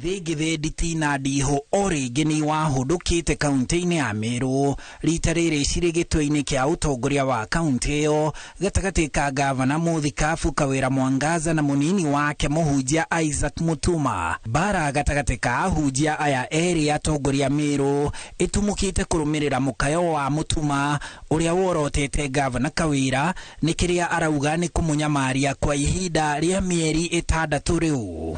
Thigithe nditina ndiho orĩngĩ nĩ wahũndũkĩte kaunti-inĩ ya Meru rita rĩrĩ cirĩ gĩtwe-inĩ kĩa ũtongoria wa kaunti ĩyo gatagatĩ ka gavana mũthikabu Kawĩra Mwangaza na mũnini wake mũhunjia Isaac Mutuma. Mbara gatagatĩ ka ahunjia aya erĩ atongoria Meru ĩtumũkĩte kũrũmĩrĩra mũkayo wa Mutuma ũrĩa worotete gavana Kawĩra nĩ kĩrĩa arauga nĩ kũmũnyamaria kwa ihinda rĩa mĩeri 6 rĩu.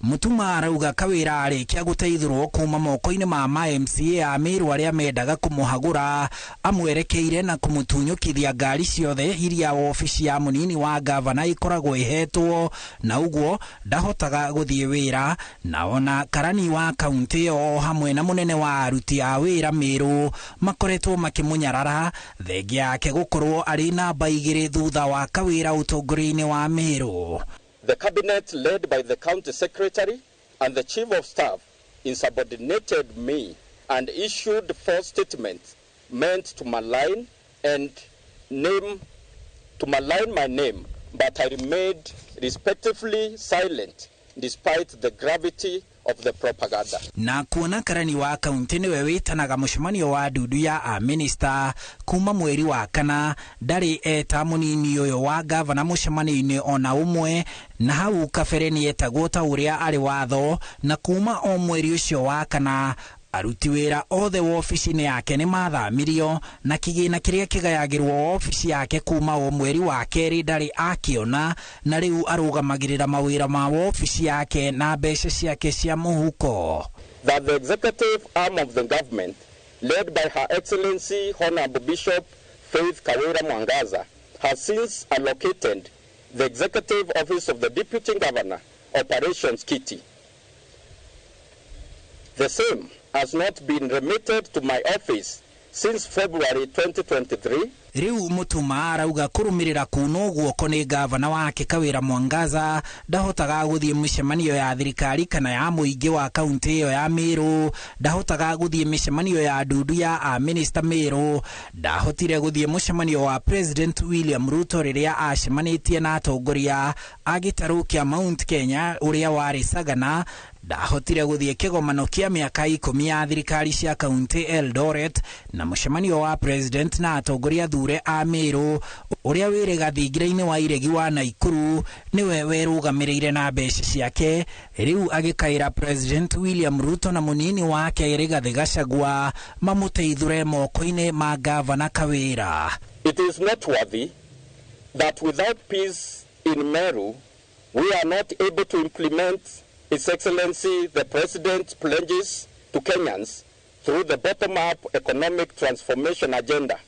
Mutuma arauga Kawĩra arĩkia gũteithũrwo kuma moko-inĩ ma MCA a Meru arĩa mendaga kũmũhagũra amwerekeire na kũmũtunyũkithia ngari ciothe iria ofici ya mũnini wa gavana ikoragwo ihetwo, na ũguo ndahotaga gũthiĩ wĩra, na ona karani wa kaunti ĩyo hamwe na mũnene wa aruti a wĩra Meru makoretwo makĩmũnyarara thengia yake gũkorwo arĩ namba 2 thutha wa Kawĩra ũtongoria-inĩ wa Meru. The cabinet led by the county secretary and the chief of staff insubordinated me and issued false statements meant to malign my name, but I remained respectfully silent despite the gravity of the propaganda. Na kuona karani wa kaunti niwe wĩtanaga mũcemanio wa ndundu ya a minister kuma mweri wa kana ndarĩ eta mũnini ũyũ wa gavana mũcemanio-inĩ ona ũmwe, na hau kabere nĩ etagwo ta ũrĩa arĩ watho, na kuma o mweri ũcio wa kana aruti wĩra othe wa ofici-inĩ yake nĩ mathamirio na kĩgĩna kĩrĩa kĩgayagĩrwo ofici yake kuma o mweri wa kerĩ ndarĩ akĩona, na rĩu arũgamagĩrĩra mawĩra ma ofici yake na mbeca ciake cia mũhuko. That the executive arm of the government led by Her Excellency Honorable Bishop Faith Kawĩra Mwangaza has since allocated the executive office of the Deputy Governor Operations Kitty. The same has not been remitted to my office since February 2023. Riu Mutuma arauga kũrũmĩrĩra kuno guoko nĩ gavana wake Kawĩra Mwangaza ndahotaga gũthiĩ mĩcemanio ya thirikari kana ya mũingĩ wa kaunti ĩyo ya Meru, ndahotaga gũthiĩ mĩcemanio ya ndundu ya a minister Meru, ndahotire gũthiĩ mũcemanio wa President William Ruto rĩrĩa acemanĩtie na atongoria a gĩtarũ kĩa Mount Kenya ũrĩa warĩ Sagana, ndahotire gũthiĩ kĩgomano kĩa mĩaka 10 ya thirikari cia kaunti Eldoret na mũcemanio wa president na atongoria thure a Meru ũrĩa wĩrĩ gathingira-inĩ wa iregi wa Naikuru nĩwe werũgamĩrĩire na mbeca ciake. Rĩu agĩkaĩra President William Ruto na mũnini wake Rigathi Gachagua mamũteithũre moko-inĩ ma gavana Kawĩra. It is noteworthy that without peace in Meru, we are not able to implement His Excellency the President's pledges to Kenyans through the bottom-up economic transformation agenda.